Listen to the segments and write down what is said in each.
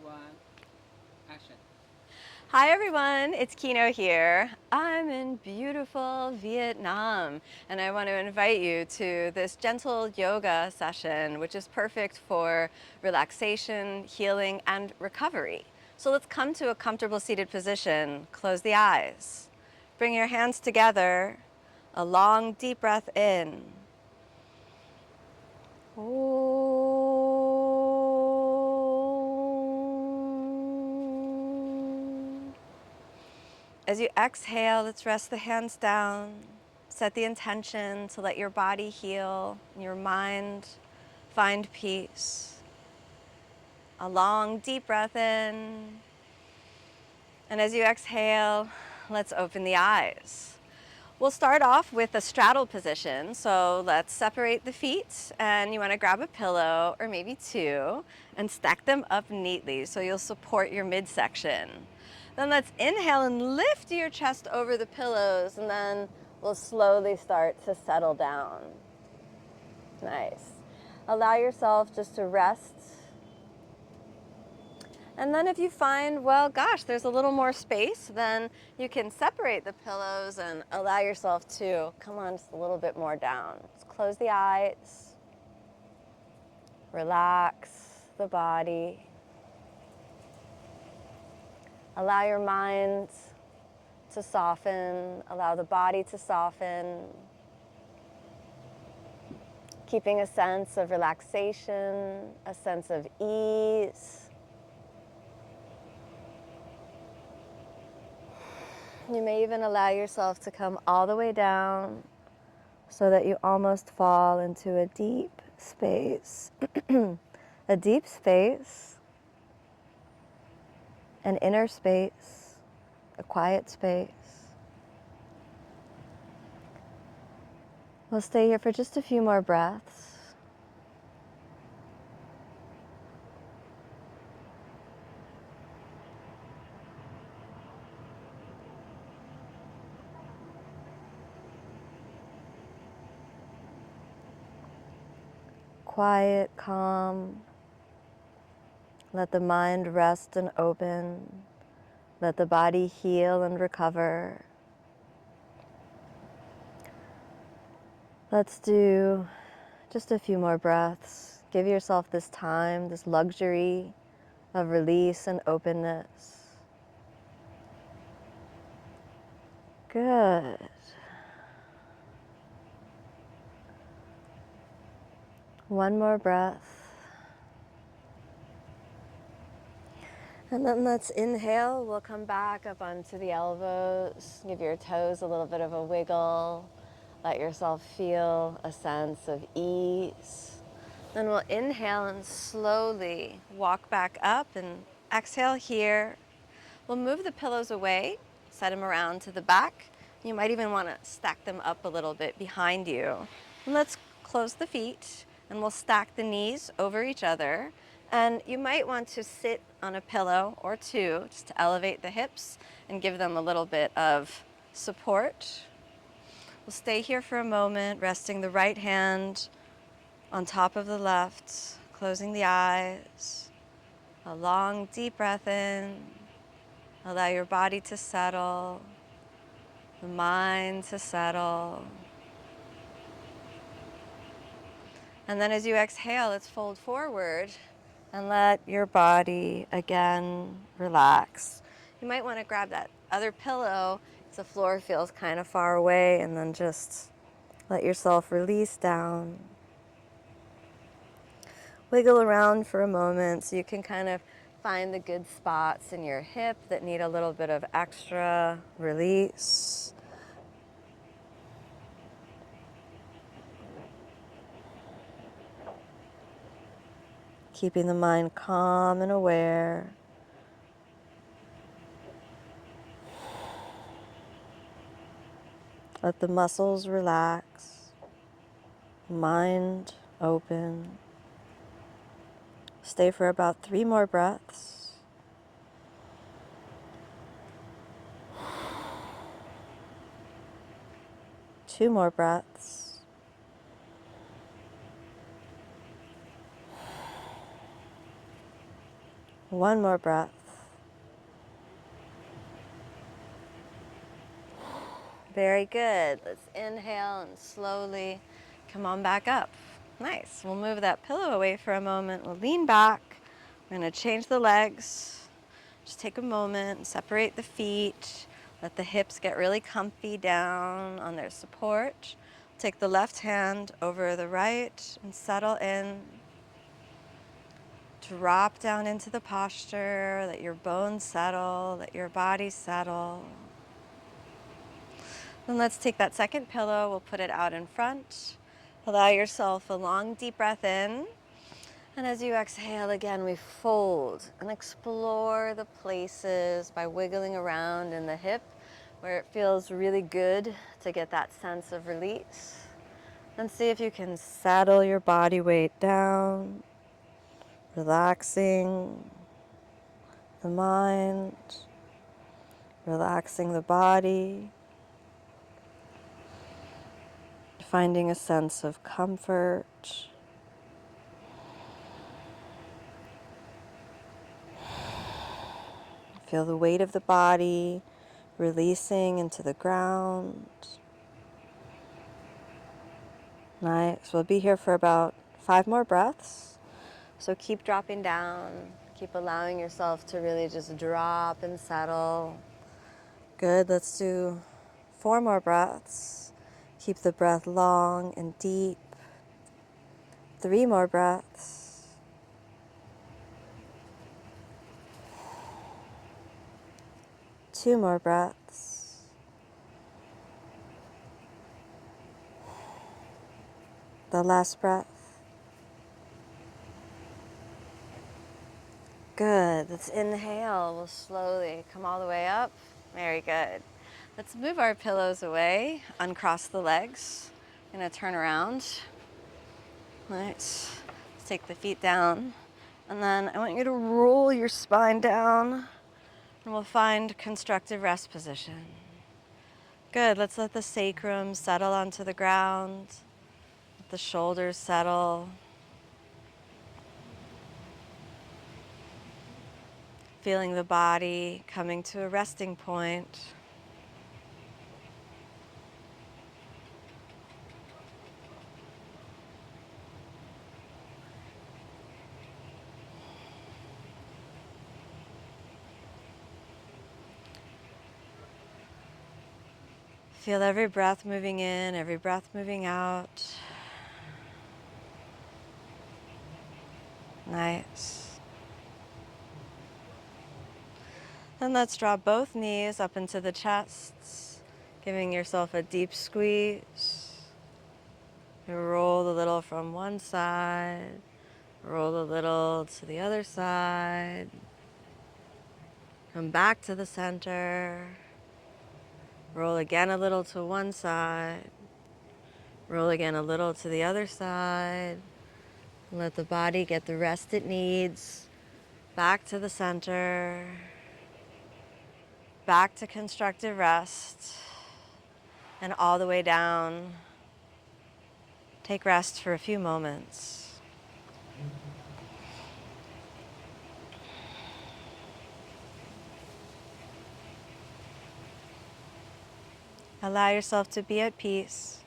one, action. Hi everyone, it's Kino here. I'm in beautiful Vietnam and I want to invite you to this gentle yoga session which is perfect for relaxation, healing, and recovery. So let's come to a comfortable seated position. Close the eyes. Bring your hands together. A long deep breath in. As you exhale, let's rest the hands down. Set the intention to let your body heal and your mind find peace. A long, deep breath in. And as you exhale, let's open the eyes. We'll start off with a straddle position. So let's separate the feet and you want to grab a pillow or maybe two and stack them up neatly so you'll support your midsection. Then let's inhale and lift your chest over the pillows and then we'll slowly start to settle down. Nice. Allow yourself just to rest. And then if you find, well, gosh, there's a little more space, then you can separate the pillows and allow yourself to come on just a little bit more down. Just close the eyes. Relax the body. Allow your mind to soften. Allow the body to soften. Keeping a sense of relaxation, a sense of ease. You may even allow yourself to come all the way down so that you almost fall into a deep space. A deep space, an inner space, a quiet space. We'll stay here for just a few more breaths. Quiet, calm. Let the mind rest and open. Let the body heal and recover. Let's do just a few more breaths. Give yourself this time, this luxury of release and openness. Good. One more breath. And then let's inhale. We'll come back up onto the elbows. Give your toes a little bit of a wiggle. Let yourself feel a sense of ease. Then we'll inhale and slowly walk back up and exhale here. We'll move the pillows away, set them around to the back. You might even want to stack them up a little bit behind you. And let's close the feet and we'll stack the knees over each other. And you might want to sit on a pillow or two just to elevate the hips and give them a little bit of support. We'll stay here for a moment, resting the right hand on top of the left, closing the eyes. A long, deep breath in. Allow your body to settle, the mind to settle. And then as you exhale, let's fold forward and let your body again relax. You might want to grab that other pillow if the floor feels kind of far away, and then just let yourself release down. Wiggle around for a moment so you can kind of find the good spots in your hip that need a little bit of extra release. Keeping the mind calm and aware. Let the muscles relax, mind open. Stay for about 3 more breaths. Two more breaths. One more breath. Very good. Let's inhale and slowly come on back up. Nice. We'll move that pillow away for a moment. We'll lean back. We're going to change the legs. Just take a moment, separate the feet. Let the hips get really comfy down on their support. Take the left hand over the right and settle in. Drop down into the posture. Let your bones settle. Let your body settle. Then let's take that second pillow, we'll put it out in front. Allow yourself a long, deep breath in. And as you exhale again, we fold and explore the places by wiggling around in the hip where it feels really good to get that sense of release. And see if you can settle your body weight down, relaxing the mind, relaxing the body. Finding a sense of comfort. Feel the weight of the body releasing into the ground. Nice. We'll be here for about 5 more breaths. So keep dropping down. Keep allowing yourself to really just drop and settle. Good. Let's do 4 more breaths. Keep the breath long and deep. 3 more breaths. 2 more breaths. The last breath. Good. Let's inhale. We'll slowly come all the way up. Very good. Let's move our pillows away. Uncross the legs. I'm going to turn around. Nice. Let's take the feet down. And then I want you to roll your spine down. And we'll find constructive rest position. Good. Let's let the sacrum settle onto the ground. Let the shoulders settle. Feeling the body coming to a resting point. Feel every breath moving in, every breath moving out. Nice. Then let's draw both knees up into the chest, giving yourself a deep squeeze. Roll a little from one side, roll a little to the other side. Come back to the center. Roll again a little to one side. Roll again a little to the other side. Let the body get the rest it needs. Back to the center. Back to constructive rest. And all the way down. Take rest for a few moments. Allow yourself to be at peace.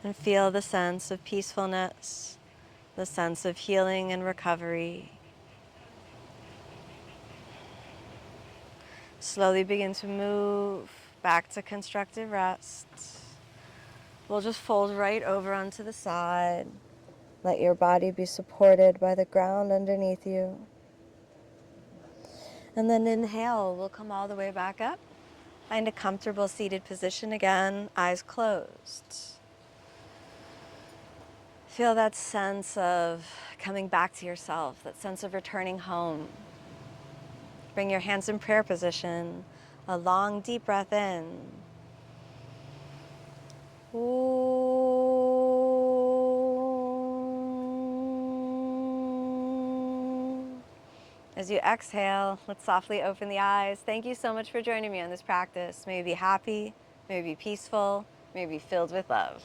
And feel the sense of peacefulness, the sense of healing and recovery. Slowly begin to move back to constructive rest. We'll just fold right over onto the side. Let your body be supported by the ground underneath you. And then inhale, we'll come all the way back up. Find a comfortable seated position again, eyes closed. Feel that sense of coming back to yourself, that sense of returning home. Bring your hands in prayer position. A long, deep breath in. As you exhale, let's softly open the eyes. Thank you so much for joining me on this practice. May you be happy, may you be peaceful, may you be filled with love.